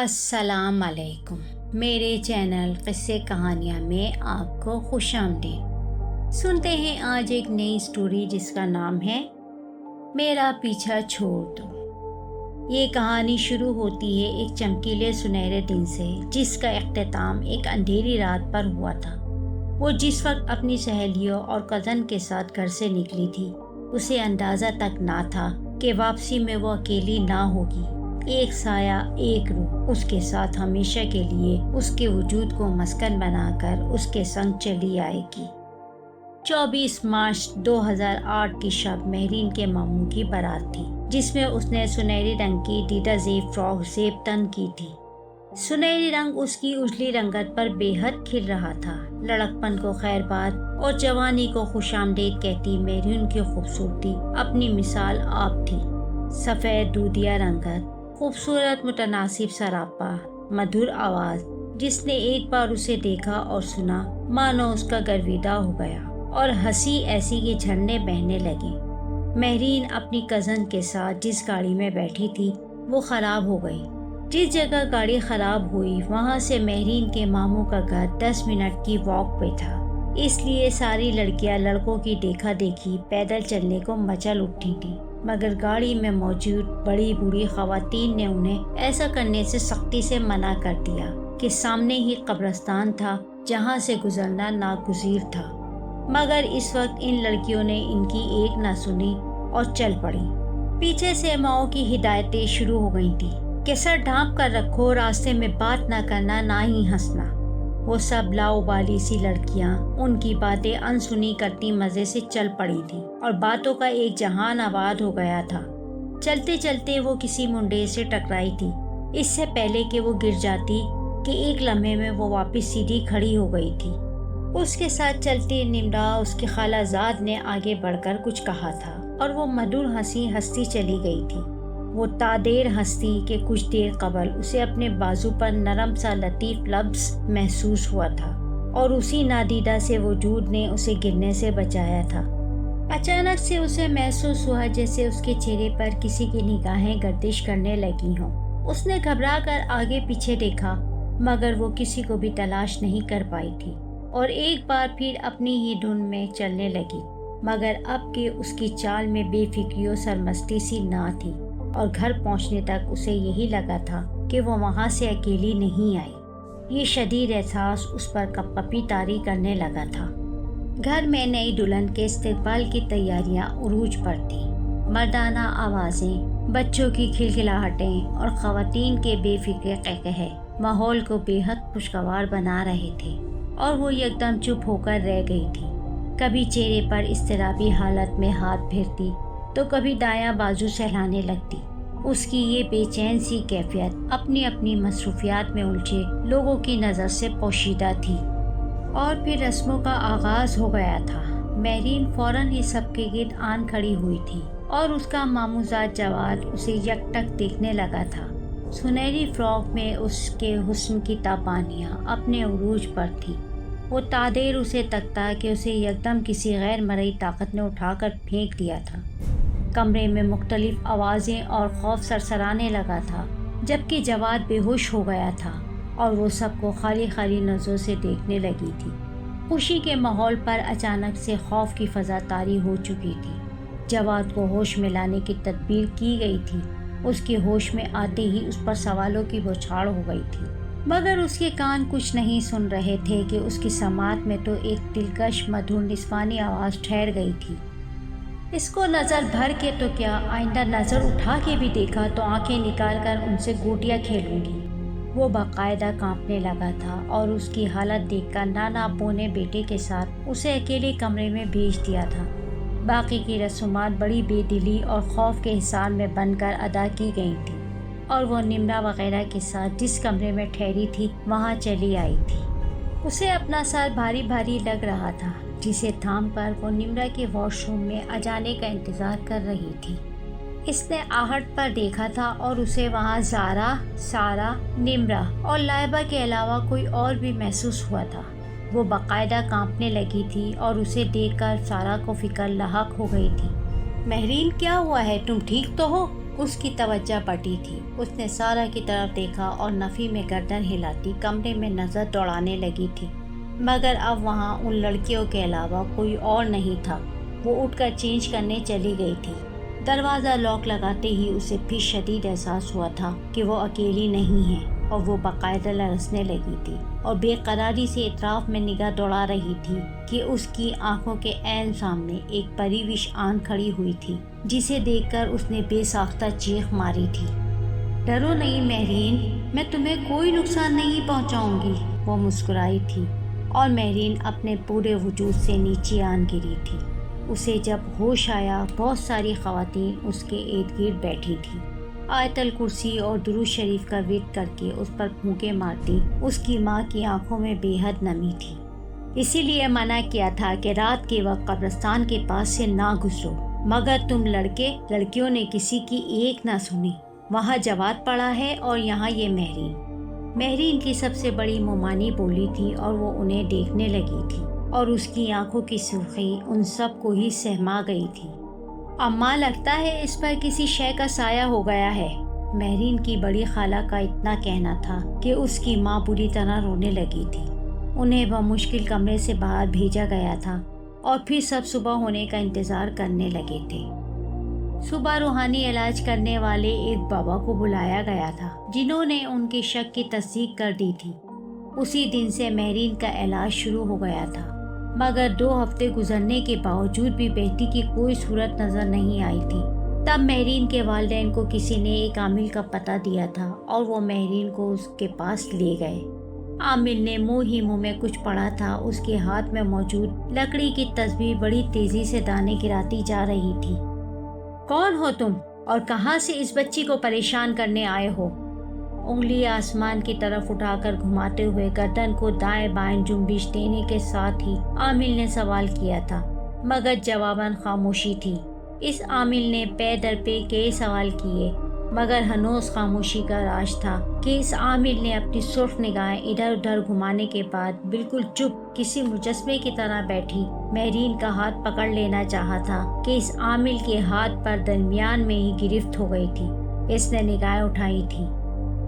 السلام علیکم، میرے چینل قصے کہانیاں میں آپ کو خوش آمدید۔ سنتے ہیں آج ایک نئی سٹوری جس کا نام ہے میرا پیچھا چھوڑ دو۔ یہ کہانی شروع ہوتی ہے ایک چمکیلے سنہرے دن سے جس کا اختتام ایک اندھیری رات پر ہوا تھا۔ وہ جس وقت اپنی سہیلیوں اور کزن کے ساتھ گھر سے نکلی تھی اسے اندازہ تک نہ تھا کہ واپسی میں وہ اکیلی نہ ہوگی۔ ایک سایہ، ایک روح اس کے ساتھ ہمیشہ کے لیے اس کے وجود کو مسکن بنا کر اس کے سنگ چلی آئے گی۔ 24 مارچ 2008 کی شب مہرین کے ماموں کی بارات تھی جس میں اس نے سنہری رنگ کی دیدہ زیب فراک زیب تن کی تھی۔ سنہری رنگ اس کی اجلی رنگت پر بے حد کھل رہا تھا۔ لڑکپن کو خیر باد اور جوانی کو خوش آمدید کہتی مہرین کی خوبصورتی اپنی مثال آپ تھی۔ سفید دودھیا رنگت، خوبصورت متناسب سراپا، مدھر آواز، جس نے ایک بار اسے دیکھا اور سنا مانو اس کا گرویدہ ہو گیا اور ہنسی ایسی کہ جھرنے بہنے لگے۔ مہرین اپنی کزن کے ساتھ جس گاڑی میں بیٹھی تھی وہ خراب ہو گئی۔ جس جگہ گاڑی خراب ہوئی وہاں سے مہرین کے ماموں کا گھر 10 منٹ کی واک پہ تھا، اس لیے ساری لڑکیاں لڑکوں کی دیکھا دیکھی پیدل چلنے کو مچل اٹھی تھیں، مگر گاڑی میں موجود بڑی بوڑھی خواتین نے انہیں ایسا کرنے سے سختی سے منع کر دیا کہ سامنے ہی قبرستان تھا جہاں سے گزرنا ناگزیر تھا۔ مگر اس وقت ان لڑکیوں نے ان کی ایک نہ سنی اور چل پڑی۔ پیچھے سے ماؤں کی ہدایتیں شروع ہو گئی تھی کہ سر ڈھانپ کر رکھو، راستے میں بات نہ کرنا، نہ ہی ہنسنا۔ وہ سب لاؤبالی سی لڑکیاں ان کی باتیں انسنی کرتی مزے سے چل پڑی تھیں اور باتوں کا ایک جہان آباد ہو گیا تھا۔ چلتے چلتے وہ کسی منڈے سے ٹکرائی تھی، اس سے پہلے کہ وہ گر جاتی کہ ایک لمحے میں وہ واپس سیدھی کھڑی ہو گئی تھی۔ اس کے ساتھ چلتی نمرا اس کی خالہ زاد نے آگے بڑھ کر کچھ کہا تھا اور وہ مدھر ہنسی ہنستی چلی گئی تھی۔ وہ تا دیر ہنستی کہ کچھ دیر قبل اسے اپنے بازو پر نرم سا لطیف لفظ محسوس ہوا تھا اور اسی نادیدہ سے وجود نے اسے گرنے سے بچایا تھا۔ اچانک سے اسے محسوس ہوا جیسے اس کے چہرے پر کسی کی نگاہیں گردش کرنے لگی ہوں۔ اس نے گھبرا کر آگے پیچھے دیکھا مگر وہ کسی کو بھی تلاش نہیں کر پائی تھی اور ایک بار پھر اپنی ہی دھن میں چلنے لگی، مگر اب کہ اس کی چال میں بے فکری و سرمستی سی نہ تھی اور گھر پہنچنے تک اسے یہی لگا تھا کہ وہ وہاں سے اکیلی نہیں آئی۔ یہ شدید احساس اس پر کپ کپی طاری کرنے لگا تھا۔ گھر میں نئی دلہن کے استقبال کی تیاریاں عروج پر تھیں۔ مردانہ آوازیں، بچوں کی کھلکھلاہٹیں اور خواتین کے بے فکر قہقہے ماحول کو بے حد خوشگوار بنا رہے تھے اور وہ یکدم چپ ہو کر رہ گئی تھی۔ کبھی چہرے پر اضطرابی حالت میں ہاتھ پھیرتی تو کبھی دایاں بازو سہلانے لگتی۔ اس کی یہ بے چین سی کیفیت اپنی اپنی مصروفیات میں الجھے لوگوں کی نظر سے پوشیدہ تھی۔ اور پھر رسموں کا آغاز ہو گیا تھا۔ مہرین فوراً ہی سب کے گرد آن کھڑی ہوئی تھی اور اس کا ماموزاد جواد اسے یک ٹک دیکھنے لگا تھا۔ سنہری فراک میں اس کے حسن کی تابانیاں اپنے عروج پر تھی۔ وہ تادیر اسے تکتا کہ اسے یکدم کسی غیر مرئی طاقت نے اٹھا کر پھینک دیا تھا۔ کمرے میں مختلف آوازیں اور خوف سرسرانے لگا تھا جبکہ جواد بے ہوش ہو گیا تھا اور وہ سب کو خالی خالی نظروں سے دیکھنے لگی تھی۔ خوشی کے ماحول پر اچانک سے خوف کی فضا طاری ہو چکی تھی۔ جواد کو ہوش میں لانے کی تدبیر کی گئی تھی۔ اس کے ہوش میں آتے ہی اس پر سوالوں کی بوچھاڑ ہو گئی تھی مگر اس کے کان کچھ نہیں سن رہے تھے کہ اس کی سماعت میں تو ایک دلکش مدھر نسوانی آواز ٹھہر گئی تھی۔ اس کو نظر بھر کے تو کیا، آئندہ نظر اٹھا کے بھی دیکھا تو آنکھیں نکال کر ان سے گوٹیاں کھیلوں گی۔ وہ باقاعدہ کانپنے لگا تھا اور اس کی حالت دیکھ کر نانا ابو نے بیٹے کے ساتھ اسے اکیلے کمرے میں بھیج دیا تھا۔ باقی کی رسومات بڑی بے دلی اور خوف کے حصار میں بن کر ادا کی گئی تھیں اور وہ نمرا وغیرہ کے ساتھ جس کمرے میں ٹھہری تھی وہاں چلی آئی تھی۔ اسے اپنا سر بھاری بھاری لگ رہا تھا جسے تھام کر وہ نمرا کے واش روم میں اجانے کا انتظار کر رہی تھی۔ اس نے آہٹ پر دیکھا تھا اور اسے وہاں زارا، سارا، نمرا اور لائبہ کے علاوہ کوئی اور بھی محسوس ہوا تھا۔ وہ باقاعدہ کانپنے لگی تھی اور اسے دیکھ کر سارا کو فکر لاحق ہو گئی تھی۔ مہرین، کیا ہوا ہے؟ تم ٹھیک تو ہو؟ اس کی توجہ بٹی تھی۔ اس نے سارہ کی طرف دیکھا اور نفی میں گردن ہلاتی کمرے میں نظر دوڑانے لگی تھی، مگر اب وہاں ان لڑکیوں کے علاوہ کوئی اور نہیں تھا۔ وہ اٹھ کر چینج کرنے چلی گئی تھی۔ دروازہ لاک لگاتے ہی اسے پھر شدید احساس ہوا تھا کہ وہ اکیلی نہیں ہے، اور وہ باقاعدہ لرزنے لگی تھی اور بے قراری سے اطراف میں نگاہ دوڑا رہی تھی کہ اس کی آنکھوں کے عین سامنے ایک پریوش آن کھڑی ہوئی تھی، جسے دیکھ کر اس نے بے ساختہ چیخ ماری تھی۔ ڈرو نہیں مہرین، میں تمہیں کوئی نقصان نہیں پہنچاؤں گی، وہ مسکرائی تھی، اور مہرین اپنے پورے وجود سے نیچے آن گری تھی۔ اسے جب ہوش آیا، بہت ساری خواتین اس کے ارد گرد بیٹھی تھیں۔ آیت الکرسی اور درود شریف کا ورد کر کے اس پر پھونکے مارتی اس کی ماں کی آنکھوں میں بے حد نمی تھی۔ اسی لیے منع کیا تھا کہ رات کے وقت قبرستان کے پاس سے نہ گزرو، مگر تم لڑکیوں نے کسی کی ایک نہ سنی۔ وہاں جواد پڑا ہے اور یہاں یہ مہرین کی سب سے بڑی مومانی بولی تھی، اور وہ انہیں دیکھنے لگی تھی، اور اس کی آنکھوں کی سرخی ان سب کو ہی سہما گئی تھی۔ اماں، لگتا ہے اس پر کسی شے کا سایہ ہو گیا ہے، مہرین کی بڑی خالہ کا اتنا کہنا تھا کہ اس کی ماں بری طرح رونے لگی تھی۔ انہیں بمشکل کمرے سے باہر بھیجا گیا تھا، اور پھر سب صبح ہونے کا انتظار کرنے لگے تھے۔ صبح روحانی علاج کرنے والے ایک بابا کو بلایا گیا تھا، جنہوں نے ان کے شک کی تصدیق کر دی تھی۔ اسی دن سے مہرین کا علاج شروع ہو گیا تھا، مگر 2 ہفتے گزرنے کے باوجود بھی بہتری کی کوئی صورت نظر نہیں آئی تھی۔ تب مہرین کے والدین کو کسی نے ایک عامل کا پتہ دیا تھا، اور وہ مہرین کو اس کے پاس لے گئے۔ عامل نے منہ میں کچھ پڑھا تھا۔ اس کے ہاتھ میں موجود لکڑی کی تسبیح بڑی تیزی سے دانے گراتی جا رہی تھی۔ کون ہو تم، اور کہاں سے اس بچی کو پریشان کرنے آئے ہو؟ انگلی آسمان کی طرف اٹھا کر گھماتے ہوئے گردن کو دائیں بائیں جنبش دینے کے ساتھ ہی عامل نے سوال کیا تھا، مگر جواباً خاموشی تھی۔ اس عامل نے پے در پے کئی سوال کیے، مگر ہنوز خاموشی کا راج تھا کہ اس عامل نے اپنی سرخ نگاہیں ادھر ادھر گھمانے کے بعد بالکل چپ کسی مجسمے کی طرح بیٹھی مہرین کا ہاتھ پکڑ لینا چاہا تھا کہ اس عامل کے ہاتھ پر درمیان میں ہی گرفت ہو گئی تھی۔ اس نے نگاہیں اٹھائی تھی۔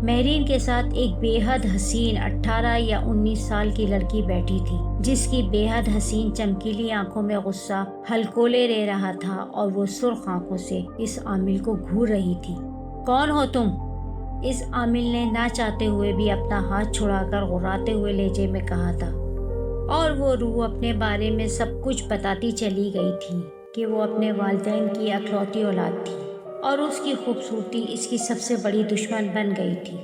مہرین کے ساتھ ایک بے حد حسین 18 یا 19 سال کی لڑکی بیٹھی تھی، جس کی بے حد حسین چمکیلی آنکھوں میں غصہ ہلکولے رہ رہا تھا، اور وہ سرخ آنکھوں سے اس عامل کو گھور رہی تھی۔ کون ہو تم؟ اس عامل نے نہ چاہتے ہوئے بھی اپنا ہاتھ چھڑا کر غراتے ہوئے لہجے میں کہا تھا، اور وہ روح اپنے بارے میں سب کچھ بتاتی چلی گئی تھی کہ وہ اپنے والدین کی اکلوتی اولاد تھی، اور اس کی خوبصورتی اس کی سب سے بڑی دشمن بن گئی تھی۔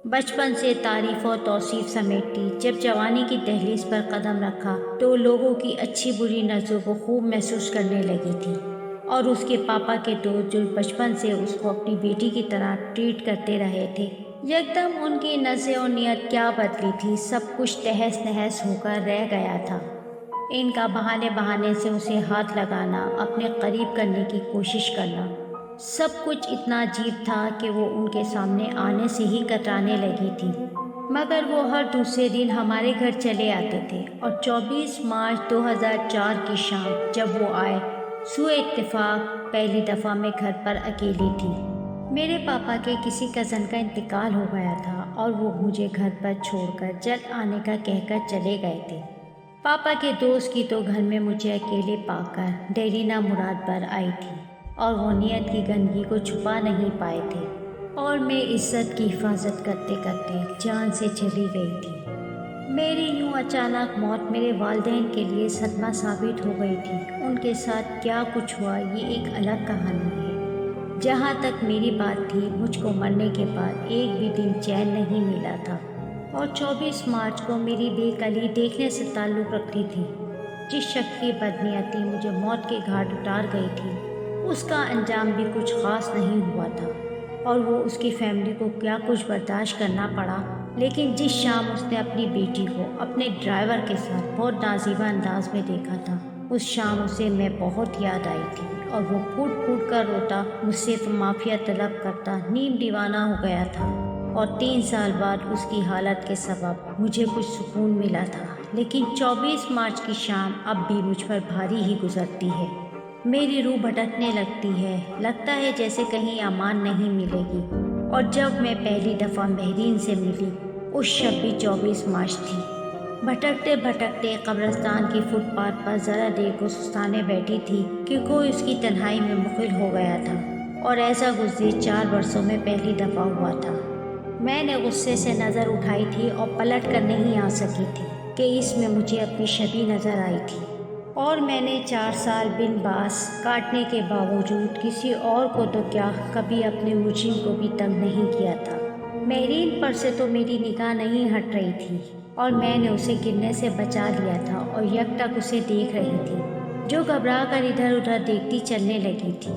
بچپن سے تعریف و توصیف سمیٹتی، جب جوانی کی دہلیز پر قدم رکھا تو لوگوں کی اچھی بری نظروں کو خوب محسوس کرنے لگی تھی، اور اس کے پاپا کے دوست جو بچپن سے اس کو اپنی بیٹی کی طرح ٹریٹ کرتے رہے تھے، یکدم ان کی نظر و نیت کیا بدلی تھی، سب کچھ تہس نہس ہو کر رہ گیا تھا۔ ان کا بہانے سے اسے ہاتھ لگانا، اپنے قریب کرنے کی کوشش کرنا، سب کچھ اتنا عجیب تھا کہ وہ ان کے سامنے آنے سے ہی کترانے لگی تھی۔ مگر وہ ہر دوسرے دن ہمارے گھر چلے آتے تھے، اور 24 مارچ 2004 کی شام جب وہ آئے، سوء اتفاق پہلی دفعہ میں گھر پر اکیلی تھی۔ میرے پاپا کے کسی کزن کا انتقال ہو گیا تھا، اور وہ مجھے گھر پر چھوڑ کر جلد آنے کا کہہ کر چلے گئے تھے۔ پاپا کے دوست کی تو گھر میں مجھے اکیلے پا کر ڈیرینا مراد بھر آئی تھی، اور وہ نیت کی گندگی کو چھپا نہیں پائے تھے، اور میں عزت کی حفاظت کرتے کرتے جان سے چلی گئی تھی۔ میری یوں اچانک موت میرے والدین کے لیے صدمہ ثابت ہو گئی تھی۔ ان کے ساتھ کیا کچھ ہوا یہ ایک الگ کہانی ہے۔ جہاں تک میری بات تھی، مجھ کو مرنے کے بعد ایک بھی دن چین نہیں ملا تھا، اور 24 مارچ کو میری بے کلی دیکھنے سے تعلق رکھتی تھی۔ جس شخص کی بدنیتی مجھے موت کے گھاٹ اتار گئی تھی، اس کا انجام بھی کچھ خاص نہیں ہوا تھا، اور وہ اس کی فیملی کو کیا کچھ برداشت کرنا پڑا۔ لیکن جس شام اس نے اپنی بیٹی کو اپنے ڈرائیور کے ساتھ بہت نازیبا انداز میں دیکھا تھا، اس شام اسے میں بہت یاد آئی تھی، اور وہ پھوٹ پھوٹ کر روتا، مجھ سے معافی طلب کرتا نیم دیوانہ ہو گیا تھا، اور 3 سال بعد اس کی حالت کے سبب مجھے کچھ سکون ملا تھا۔ لیکن 24 مارچ کی شام اب بھی مجھ پر بھاری ہی گزرتی ہے۔ میری روح بھٹکنے لگتی ہے، لگتا ہے جیسے کہیں امان نہیں ملے گی۔ اور جب میں پہلی دفعہ مہرین سے ملی، اس شب بھی 24 مارچ تھی۔ بھٹکتے بھٹکتے قبرستان کی فٹ پاتھ پر ذرا دیر کو سستانے بیٹھی تھی کہ کوئی اس کی تنہائی میں مخل ہو گیا تھا، اور ایسا گزرے 4 برسوں میں پہلی دفعہ ہوا تھا۔ میں نے غصے سے نظر اٹھائی تھی اور پلٹ کر نہیں آ سکی تھی کہ اس میں مجھے اپنی شبیہ نظر آئی تھی، اور میں نے 4 سال بن باس کاٹنے کے باوجود کسی اور کو تو کیا، کبھی اپنے مجرم کو بھی تنگ نہیں کیا تھا۔ مہرین پر سے تو میری نگاہ نہیں ہٹ رہی تھی، اور میں نے اسے گرنے سے بچا لیا تھا اور یک ٹک اسے دیکھ رہی تھی، جو گھبرا کر ادھر ادھر دیکھتی چلنے لگی تھی۔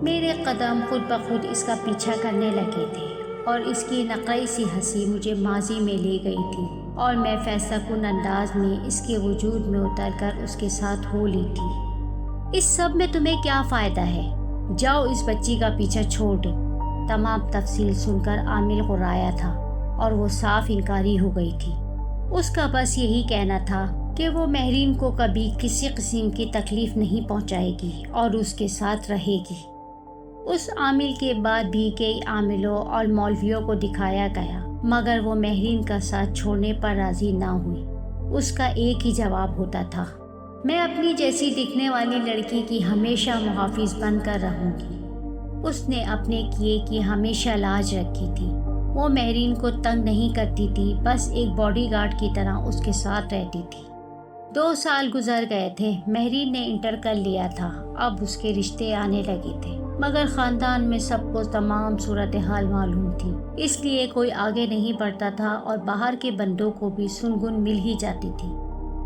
میرے قدم خود بخود اس کا پیچھا کرنے لگے تھے، اور اس کی نقرئی سی ہنسی مجھے ماضی میں لے گئی تھی، اور میں فیصلہ کن انداز میں اس کے وجود میں اتر کر اس کے ساتھ ہو لی تھی۔ اس سب میں تمہیں کیا فائدہ ہے؟ جاؤ اس بچی کا پیچھا چھوڑ دو۔ تمام تفصیل سن کر عامل غرایا تھا، اور وہ صاف انکاری ہو گئی تھی۔ اس کا بس یہی کہنا تھا کہ وہ مہرین کو کبھی کسی قسم کی تکلیف نہیں پہنچائے گی اور اس کے ساتھ رہے گی۔ اس عامل کے بعد بھی کئی عاملوں اور مولویوں کو دکھایا گیا، مگر وہ مہرین کا ساتھ چھوڑنے پر راضی نہ ہوئی۔ اس کا ایک ہی جواب ہوتا تھا، میں اپنی جیسی دکھنے والی لڑکی کی ہمیشہ محافظ بن کر رہوں گی۔ اس نے اپنے کیے کی ہمیشہ لاج رکھی تھی۔ وہ مہرین کو تنگ نہیں کرتی تھی، بس ایک باڈی گارڈ کی طرح اس کے ساتھ رہتی تھی۔ 2 سال گزر گئے تھے، مہرین نے انٹر کر لیا تھا، اب اس کے رشتے آنے لگے تھے، مگر خاندان میں سب کو تمام صورتحال معلوم تھی، اس لیے کوئی آگے نہیں بڑھتا تھا، اور باہر کے بندوں کو بھی سنگن مل ہی جاتی تھی۔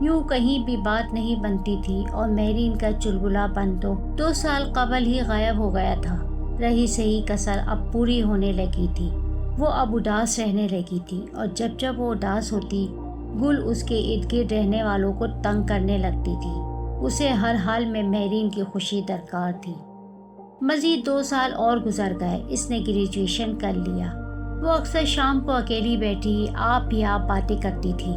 یوں کہیں بھی بات نہیں بنتی تھی، اور مہرین کا چلبلا پن تو 2 سال قبل ہی غائب ہو گیا تھا۔ رہی سہی کسر اب پوری ہونے لگی تھی۔ وہ اب اداس رہنے لگی تھی، اور جب وہ اداس ہوتی، گل اس کے ارد گرد رہنے والوں کو تنگ کرنے لگتی تھی۔ اسے ہر حال میں مہرین کی خوشی درکار تھی۔ مزید 2 سال اور گزر گئے، اس نے گریجویشن کر لیا۔ وہ اکثر شام کو اکیلی بیٹھی آپ ہی آپ باتیں کرتی تھی۔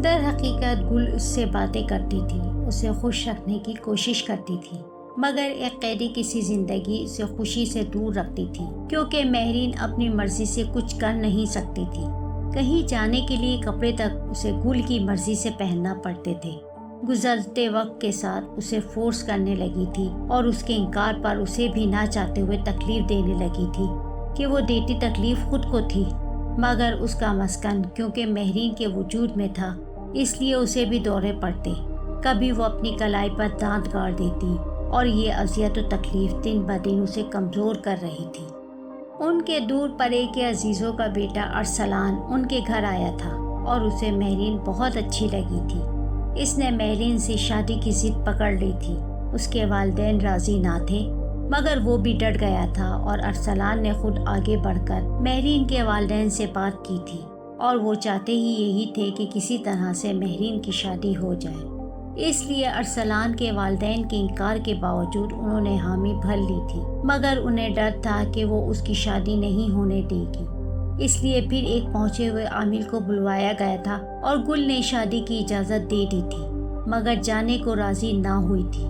در حقیقت گل اس سے باتیں کرتی تھی، اسے خوش رکھنے کی کوشش کرتی تھی، مگر ایک قیدی کسی زندگی اسے خوشی سے دور رکھتی تھی، کیونکہ مہرین اپنی مرضی سے کچھ کر نہیں سکتی تھی۔ کہیں جانے کے لیے کپڑے تک اسے گل کی مرضی سے پہننا پڑتے تھے۔ گزرتے وقت کے ساتھ اسے فورس کرنے لگی تھی، اور اس کے انکار پر اسے بھی نہ چاہتے ہوئے تکلیف دینے لگی تھی کہ وہ دیتی تکلیف خود کو تھی، مگر اس کا مسکن کیونکہ مہرین کے وجود میں تھا، اس لیے اسے بھی دورے پڑتے۔ کبھی وہ اپنی کلائی پر دانت گاڑ دیتی، اور یہ اذیت و تکلیف دن بدن اسے کمزور کر رہی تھی۔ ان کے دور پرے کے عزیزوں کا بیٹا ارسلان ان کے گھر آیا تھا، اور اسے مہرین بہت اچھی لگی تھی۔ اس نے مہرین سے شادی کی ضد پکڑ لی تھی۔ اس کے والدین راضی نہ تھے، مگر وہ بھی ڈٹ گیا تھا، اور ارسلان نے خود آگے بڑھ کر مہرین کے والدین سے بات کی تھی، اور وہ چاہتے ہی یہی تھے کہ کسی طرح سے مہرین کی شادی ہو جائے۔ اس لیے ارسلان کے والدین کے انکار کے باوجود انہوں نے حامی بھر لی تھی، مگر انہیں ڈر تھا کہ وہ اس کی شادی نہیں ہونے دے گی۔ اس لیے پھر ایک پہنچے ہوئے عامل کو بلوایا گیا تھا، اور گل نے شادی کی اجازت دے دی تھی، مگر جانے کو راضی نہ ہوئی تھی۔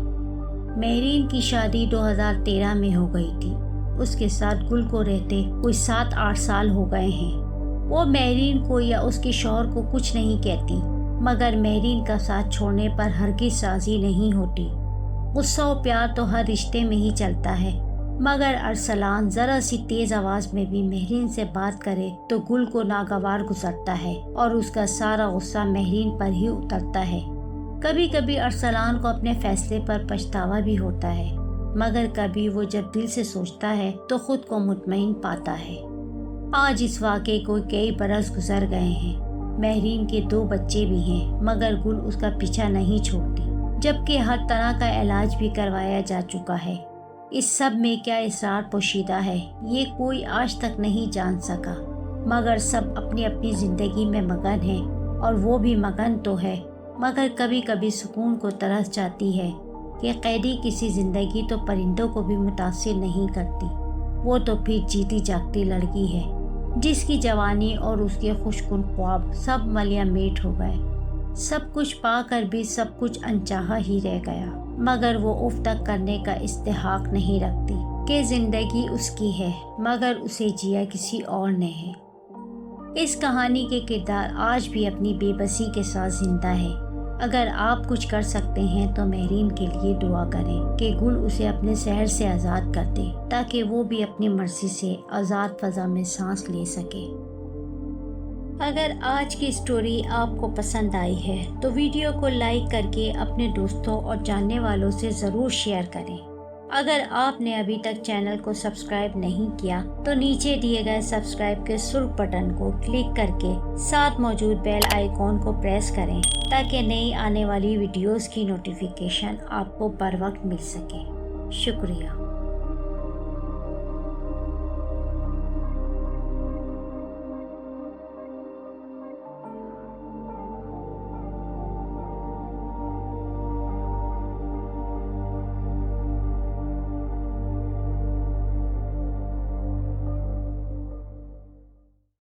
مہرین کی شادی 2013 میں ہو گئی تھی۔ اس کے ساتھ گل کو رہتے کوئی 7-8 سال ہو گئے ہیں۔ وہ مہرین کو یا اس کے شوہر کو کچھ نہیں کہتی، مگر مہرین کا ساتھ چھوڑنے پر ہرگز راضی نہیں ہوتی۔ غصہ و پیار تو ہر رشتے میں ہی چلتا ہے، مگر ارسلان ذرا سی تیز آواز میں بھی مہرین سے بات کرے تو گل کو ناگوار گزرتا ہے، اور اس کا سارا غصہ مہرین پر ہی اترتا ہے۔ کبھی کبھی ارسلان کو اپنے فیصلے پر پچھتاوا بھی ہوتا ہے، مگر کبھی وہ جب دل سے سوچتا ہے تو خود کو مطمئن پاتا ہے۔ آج اس واقعے کو کئی برس گزر گئے ہیں۔ مہرین کے 2 بچے بھی ہیں، مگر گل اس کا پیچھا نہیں چھوڑتی، جبکہ ہر طرح کا علاج بھی کروایا جا چکا ہے۔ اس سب میں کیا اسرار پوشیدہ ہے، یہ کوئی آج تک نہیں جان سکا، مگر سب اپنی اپنی زندگی میں مگن ہیں، اور وہ بھی مگن تو ہے، مگر کبھی کبھی سکون کو ترس جاتی ہے کہ قیدی کسی زندگی تو پرندوں کو بھی متاثر نہیں کرتی۔ وہ تو پھر جیتی جاگتی لڑکی ہے، جس کی جوانی اور اس کے خوشکن خواب سب ملیا میٹ ہو گئے۔ سب کچھ پا کر بھی سب کچھ انچاہا ہی رہ گیا۔ مگر وہ اف تک کرنے کا استحقاق نہیں رکھتی کہ زندگی اس کی ہے مگر اسے جیا کسی اور نے ہے۔ اس کہانی کے کردار آج بھی اپنی بے بسی کے ساتھ زندہ ہے۔ اگر آپ کچھ کر سکتے ہیں تو مہرین کے لیے دعا کریں کہ گل اسے اپنے سحر سے آزاد کر دے تاکہ وہ بھی اپنی مرضی سے آزاد فضا میں سانس لے سکے۔ اگر آج کی سٹوری آپ کو پسند آئی ہے تو ویڈیو کو لائک کر کے اپنے دوستوں اور جاننے والوں سے ضرور شیئر کریں۔ اگر آپ نے ابھی تک چینل کو سبسکرائب نہیں کیا تو نیچے دیے گئے سبسکرائب کے سرخ بٹن کو کلک کر کے ساتھ موجود بیل آئیکن کو پریس کریں تاکہ نئی آنے والی ویڈیوز کی نوٹیفیکیشن آپ کو بر وقت مل سکے۔ شکریہ۔